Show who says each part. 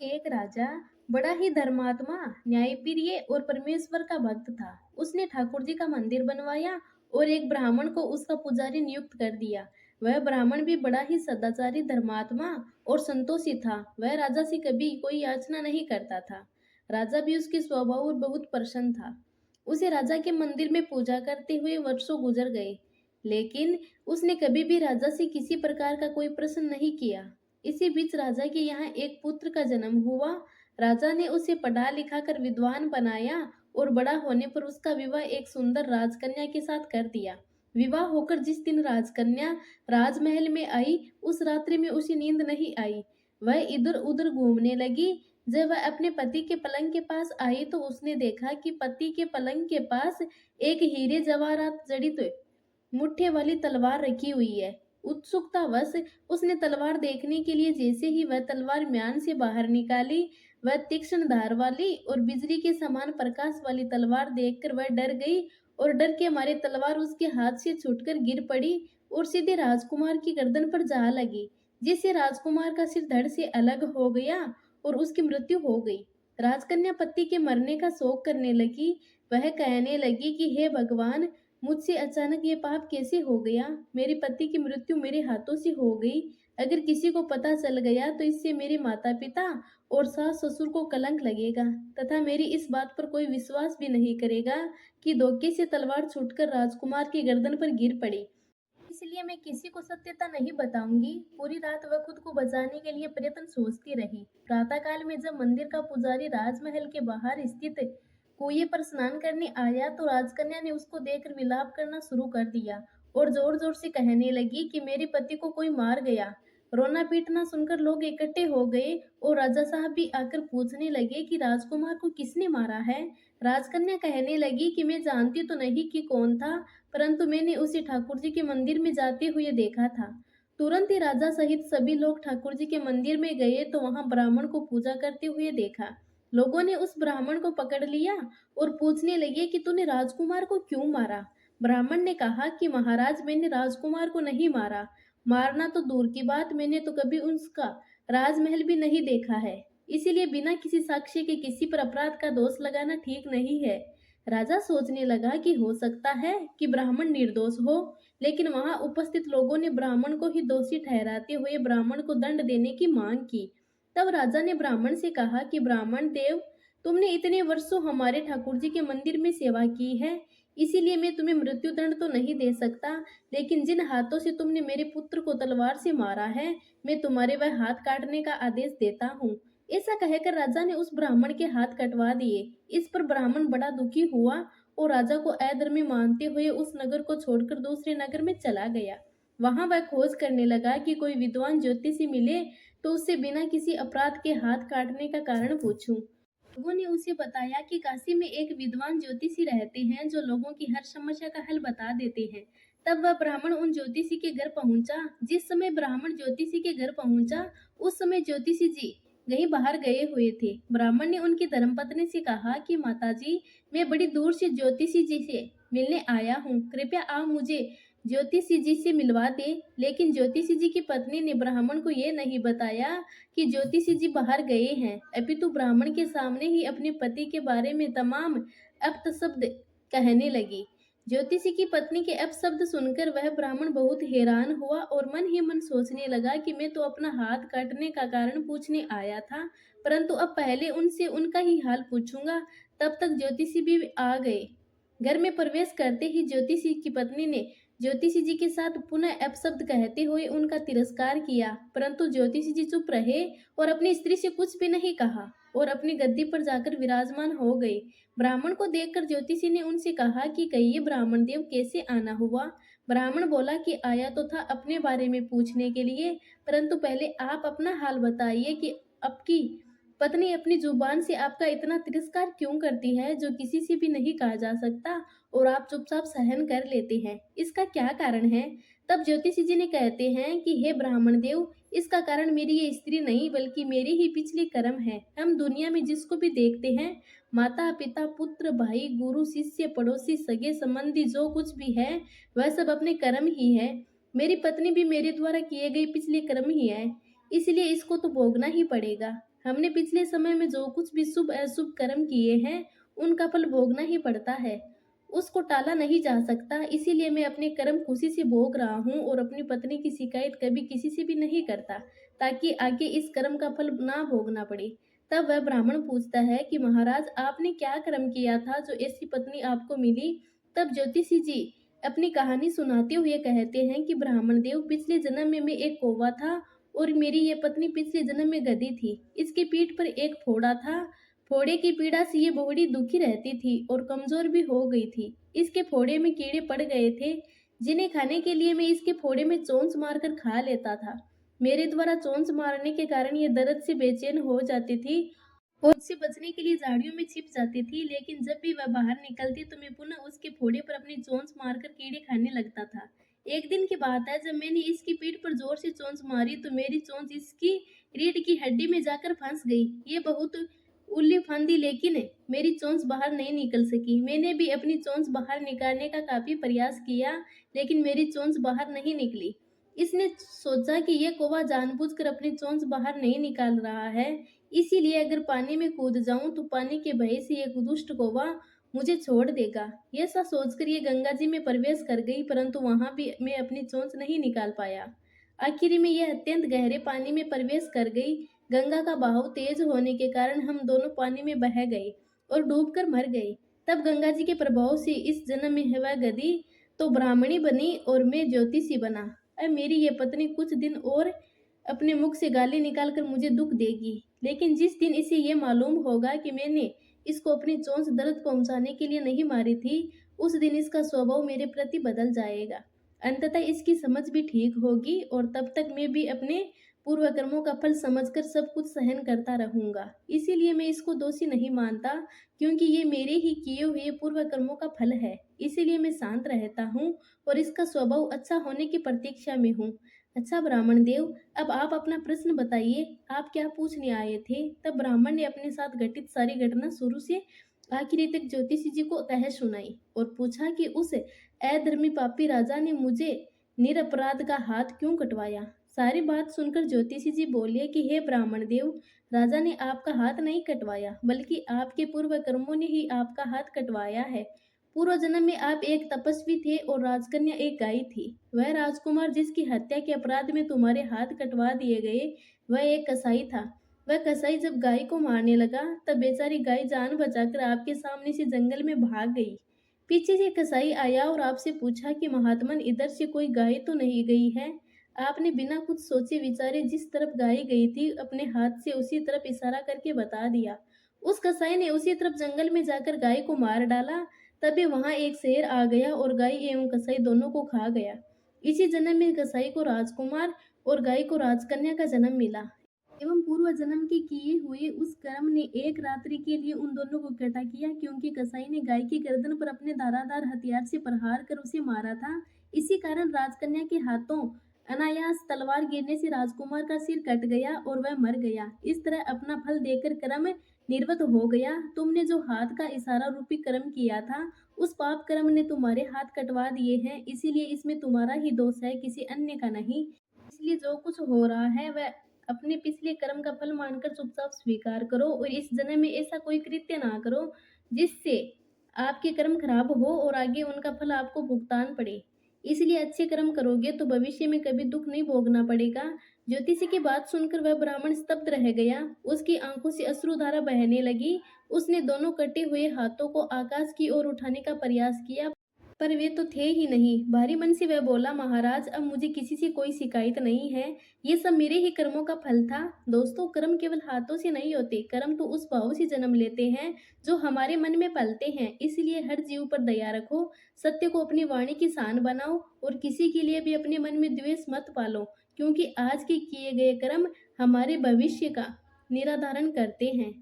Speaker 1: एक राजा बड़ा ही धर्मात्मा, न्यायप्रिय और परमेश्वर का भक्त था। उसने ठाकुर जी का मंदिर बनवाया और एक ब्राह्मण को उसका पुजारी नियुक्त कर दिया। वह ब्राह्मण भी बड़ा ही सदाचारी, धर्मात्मा और संतोषी था। वह राजा से कभी कोई याचना नहीं करता था। राजा भी उसके स्वभाव और बहुत प्रसन्न था। उसे राजा के मंदिर में पूजा करते हुए वर्षों गुजर गए, लेकिन उसने कभी भी राजा से किसी प्रकार का कोई प्रश्न नहीं किया। इसी बीच राजा के यहाँ एक पुत्र का जन्म हुआ। राजा ने उसे पढ़ा लिखा कर विद्वान बनाया और बड़ा होने पर उसका विवाह एक सुंदर राजकन्या के साथ कर दिया। विवाह होकर जिस दिन राजकन्या राजमहल में आई, उस रात्रि में उसे नींद नहीं आई। वह इधर उधर घूमने लगी। जब वह अपने पति के पलंग के पास आई तो उसने देखा कि पति के पलंग के पास एक हीरे जवाहरात जड़ित मुट्ठे वाली तलवार रखी हुई है। उत्सुकतावश उसने तलवार देखने के लिए जैसे ही वह तलवार म्यान से बाहर निकाली, वह तीक्ष्ण धार वाली और बिजली के समान प्रकाश वाली तलवार देखकर वह डर गई और डर के मारे तलवार उसके हाथ से छूटकर गिर पड़ी और सीधे राजकुमार की गर्दन पर जा लगी, जिससे राजकुमार का सिर धड़ से अलग हो गया और उसकी मृत्यु हो गई। राजकन्या पति के मरने का शोक करने लगी। वह कहने लगी कि हे भगवान, मुझसे अचानक ये पाप कैसे हो गया। मेरे पति की मृत्यु मेरे हाथों से हो गई। अगर किसी को पता चल गया तो इससे मेरे माता पिता और सास ससुर को कलंक लगेगा तथा मेरी इस बात पर कोई विश्वास भी नहीं करेगा कि धोखे से तलवार छूटकर राजकुमार की गर्दन पर गिर पड़ी। इसलिए मैं किसी को सत्यता नहीं बताऊंगी। पूरी रात वह खुद को बचाने के लिए प्रयत्न सोचती रही। प्रातःकाल में जब मंदिर का पुजारी राजमहल के बाहर स्थित कुएं पर स्नान करने आया तो राजकन्या ने उसको देखकर विलाप करना शुरू कर दिया और जोर जोर से कहने लगी कि मेरे पति को कोई मार गया। रोना पीटना सुनकर लोग इकट्ठे हो गए और राजा साहब भी आकर पूछने लगे कि राजकुमार को किसने मारा है। राजकन्या कहने लगी कि मैं जानती तो नहीं कि कौन था, परंतु मैंने उसे ठाकुर जी के मंदिर में जाते हुए देखा था। तुरंत ही राजा सहित सभी लोग ठाकुर जी के मंदिर में गए तो वहां ब्राह्मण को पूजा करते हुए देखा। लोगों ने उस ब्राह्मण को पकड़ लिया और पूछने लगे कि तूने राजकुमार को क्यों मारा। ब्राह्मण ने कहा कि महाराज, मैंने राजकुमार को नहीं मारा। मारना तो दूर की बात, मैंने तो कभी उसका राजमहल भी नहीं देखा है। इसीलिए बिना किसी साक्ष्य के किसी पर अपराध का दोष लगाना ठीक नहीं है। राजा सोचने लगा कि हो सकता है कि ब्राह्मण निर्दोष हो, लेकिन वहां उपस्थित लोगों ने ब्राह्मण को ही दोषी ठहराते हुए ब्राह्मण को दंड देने की मांग की। तब राजा ने ब्राह्मण से कहा कि ब्राह्मण देव, तुमने इतने वर्षों हमारे ठाकुर जी के मंदिर में सेवा की है, इसीलिए मैं तुम्हें मृत्यु दंड तो नहीं दे सकता, लेकिन जिन हाथों से तुमने मेरे पुत्र को तलवार से मारा है, मैं तुम्हारे वह हाथ काटने का आदेश देता हूँ। ऐसा कहकर राजा ने उस ब्राह्मण के हाथ कटवा दिए। इस पर ब्राह्मण बड़ा दुखी हुआ और राजा को अधर्मी मानते हुए उस नगर को छोड़कर दूसरे नगर में चला गया। वहां वह खोज करने लगा कि कोई विद्वान ज्योतिषी मिले तो उससे बिना किसी अपराध के हाथ काटने का कारण पूछूं। लोगों ने उसे बताया कि काशी में एक विद्वान ज्योतिषी रहते हैं जो लोगों की हर समस्या का हल बता देते हैं। तब वह ब्राह्मण उन ज्योतिषी के घर पहुंचा। जिस समय ब्राह्मण ज्योतिषी के घर पहुंचा, उस समय ज्योतिषी जी कहीं बाहर गए हुए थे। ब्राह्मण ने उनकी धर्मपत्नी से कहा कि माताजी, मैं बड़ी दूर से ज्योतिषी जी से मिलने आया हूँ, कृपया आप मुझे ज्योतिषी जी से मिलवा दे। लेकिन ज्योतिषी जी की पत्नी ने ब्राह्मण को यह नहीं बताया कि ज्योतिषी जी बाहर गए हैं, अपितु ब्राह्मण के सामने ही अपने पति के बारे में तमाम अपशब्द कहने लगी। ज्योतिषी की पत्नी के अपशब्द सुनकर वह ब्राह्मण बहुत हैरान हुआ और मन ही मन सोचने लगा कि मैं तो अपना हाथ काटने का कारण पूछने आया था, परंतु अब पहले उनसे उनका ही हाल पूछूंगा। तब तक ज्योतिषी भी आ गए। घर में प्रवेश करते ही ज्योतिषी की पत्नी ने ज्योतिषी जी के साथ पुनः अपशब्द कहते हुए उनका तिरस्कार किया, परंतु ज्योतिषी जी चुप रहे और अपनी स्त्री से कुछ भी नहीं कहा और अपनी गद्दी पर जाकर विराजमान हो गए। ब्राह्मण को देखकर ज्योतिषी ने उनसे कहा कि कहिए ब्राह्मण देव, कैसे आना हुआ। ब्राह्मण बोला कि आया तो था अपने बारे में पूछने के लिए, परंतु पहले आप अपना हाल बताइए कि आपकी पत्नी अपनी जुबान से आपका इतना तिरस्कार क्यों करती है, जो किसी से भी नहीं कहा जा सकता और आप चुपचाप सहन कर लेते हैं। इसका क्या कारण है। तब ज्योतिषी जी ने कहते हैं कि हे ब्राह्मण देव, इसका कारण मेरी ये स्त्री नहीं बल्कि मेरे ही पिछले कर्म है। हम दुनिया में जिसको भी देखते हैं, माता पिता पुत्र भाई गुरु शिष्य पड़ोसी सगे संबंधी जो कुछ भी है, वह सब अपने कर्म ही है। मेरी पत्नी भी मेरे द्वारा किए गए पिछले कर्म ही है, इसलिए इसको तो भोगना ही पड़ेगा। हमने पिछले समय में जो कुछ भी शुभ अशुभ कर्म किए हैं, उनका फल भोगना ही पड़ता है। उसको टाला नहीं जा सकता, इसीलिए मैं अपने कर्म खुशी से भोग रहा हूँ और अपनी पत्नी की शिकायत कभी किसी से भी नहीं करता, ताकि आगे इस कर्म का फल ना भोगना पड़े। तब वह ब्राह्मण पूछता है कि महाराज, आपने क्या कर्म किया था जो ऐसी पत्नी आपको मिली? तब ज्योतिषी जी अपनी कहानी सुनाते हुए कहते हैं कि ब्राह्मण देव, पिछले जन्म में मैं एक कौवा था और मेरी ये पत्नी पिछले जन्म में गधी थी। इसकी पीठ पर एक फोड़ा था। फोड़े की पीड़ा से ये बड़ी दुखी रहती थी और कमजोर भी हो गई थी। इसके फोड़े में कीड़े पड़ गए थे, जिन्हें खाने के लिए मैं इसके फोड़े में चोंच मारकर खा लेता था। मेरे द्वारा चोंच मारने के कारण ये दर्द से बेचैन हो जाती थी और उससे बचने के लिए झाड़ियों में छिप जाती थी, लेकिन जब भी वह बाहर निकलती तो मैं पुनः उसके फोड़े पर अपनी चोंच मारकर कीड़े खाने लगता था। एक दिन की बात है, जब मैंने इसकी पीठ पर जोर से चोंच मारी तो मेरी चोंच इसकी रीढ़ की हड्डी में जाकर फंस गई। ये बहुत उल्ली फंदी, लेकिन मेरी चोंच बाहर नहीं निकल सकी। मैंने भी अपनी चोंच बाहर निकालने का काफी प्रयास किया, लेकिन मेरी चोंच बाहर नहीं निकली। इसने सोचा कि यह कौवा जानबूझकर अपनी चोंच बाहर नहीं निकाल रहा है, इसीलिए अगर पानी में कूद जाऊं तो पानी के भय से ये दुष्ट कौवा मुझे छोड़ देगा। ये ऐसा सोचकर ये गंगा जी में प्रवेश कर गई, परंतु वहां भी मैं अपनी चोंच नहीं निकाल पाया। आखिर में यह अत्यंत गहरे पानी में प्रवेश कर गई। गंगा का बहाव तेज होने के कारण हम दोनों पानी में बह गए और डूबकर मर गए। तब गंगा जी के प्रभाव से इस जन्म में वह गधी तो ब्राह्मणी बनी और मैं ज्योतिषी बना। अब मेरी ये पत्नी कुछ दिन और अपने मुख से गाली निकालकर मुझे दुख देगी, लेकिन जिस दिन इसे ये मालूम होगा कि मैंने इसको अपनी चोंच दर्द पहुंचाने के लिए नहीं मारी थी, उस दिन इसका स्वभाव मेरे प्रति बदल जाएगा। अंततः इसकी समझ भी ठीक होगी और तब तक मैं भी अपने पूर्व कर्मों का फल समझकर सब कुछ सहन करता रहूंगा। इसीलिए मैं इसको दोषी नहीं मानता, क्योंकि ये मेरे ही किए हुए पूर्व कर्मों का फल है। इसीलिए मैं शांत रहता हूँ और इसका स्वभाव अच्छा होने की प्रतीक्षा में हूँ। अच्छा ब्राह्मण देव, अब आप अपना प्रश्न बताइए, आप क्या पूछने आए थे? तब ब्राह्मण ने अपने साथ घटित सारी घटना शुरू से आखिरी तक ज्योतिषी जी को तह सुनाई और पूछा कि उस अधर्मी पापी राजा ने मुझे निरपराध का हाथ क्यों कटवाया। सारी बात सुनकर ज्योतिषी जी बोले कि हे ब्राह्मण देव, राजा ने आपका हाथ नहीं कटवाया, बल्कि आपके पूर्व कर्मों ने ही आपका हाथ कटवाया है। पूर्व जन्म में आप एक तपस्वी थे और राजकन्या एक गाय थी। वह राजकुमार जिसकी हत्या के अपराध में तुम्हारे हाथ कटवा दिए गए, वह एक कसाई था। वह कसाई जब गाय को मारने लगा, तब बेचारी गाय जान बचाकर आपके सामने से जंगल में भाग गई। पीछे से कसाई आया और आपसे पूछा कि महात्मन, इधर से कोई गाय तो नहीं गई है? आपने बिना कुछ सोचे विचारे जिस तरफ गाय गई थी, अपने हाथ से उसी तरफ इशारा करके बता दिया। उस कसाई ने उसी तरफ जंगल में जाकर गाय को मार डाला। तभी वहां एक शेर आ गया और गाय एवं कसाई दोनों को खा गया। इसी जन्म में कसाई को राजकुमार और गाय को राजकन्या का जन्म मिला एवं पूर्व जन्म के किए हुए उस कर्म ने एक रात्रि के लिए उन दोनों को इकट्ठा किया, क्योंकि कसाई ने गाय की गर्दन पर अपने धारादार हथियार से प्रहार कर उसे मारा था। इसी कारण राजकन्या के हाथों अनायास तलवार गिरने से राजकुमार का सिर कट गया और वह मर गया। इस तरह अपना फल देकर कर्म निर्वत हो गया। तुमने जो हाथ का इशारा रूपी कर्म किया था, उस पाप कर्म ने तुम्हारे हाथ कटवा दिए हैं, इसीलिए इसमें तुम्हारा ही दोष है, किसी अन्य का नहीं। इसलिए जो कुछ हो रहा है वह अपने पिछले कर्म का फल मानकर चुपचाप स्वीकार करो और इस जन्म में ऐसा कोई कृत्य ना करो जिससे आपके कर्म खराब हो और आगे उनका फल आपको भुगतान पड़े। इसलिए अच्छे कर्म करोगे तो भविष्य में कभी दुख नहीं भोगना पड़ेगा। ज्योतिषी की बात सुनकर वह ब्राह्मण स्तब्ध रह गया। उसकी आंखों से अश्रुधारा बहने लगी। उसने दोनों कटे हुए हाथों को आकाश की ओर उठाने का प्रयास किया, पर वे तो थे ही नहीं। भारी मन से वह बोला, महाराज, अब मुझे किसी से कोई शिकायत नहीं है। ये सब मेरे ही कर्मों का फल था। दोस्तों, कर्म केवल हाथों से नहीं होते। कर्म तो उस भाव से जन्म लेते हैं जो हमारे मन में पलते हैं। इसलिए हर जीव पर दया रखो, सत्य को अपनी वाणी की शान बनाओ और किसी के लिए भी अपने मन में द्वेष मत पालो, क्योंकि आज के किए गए कर्म हमारे भविष्य का निराधारण करते हैं।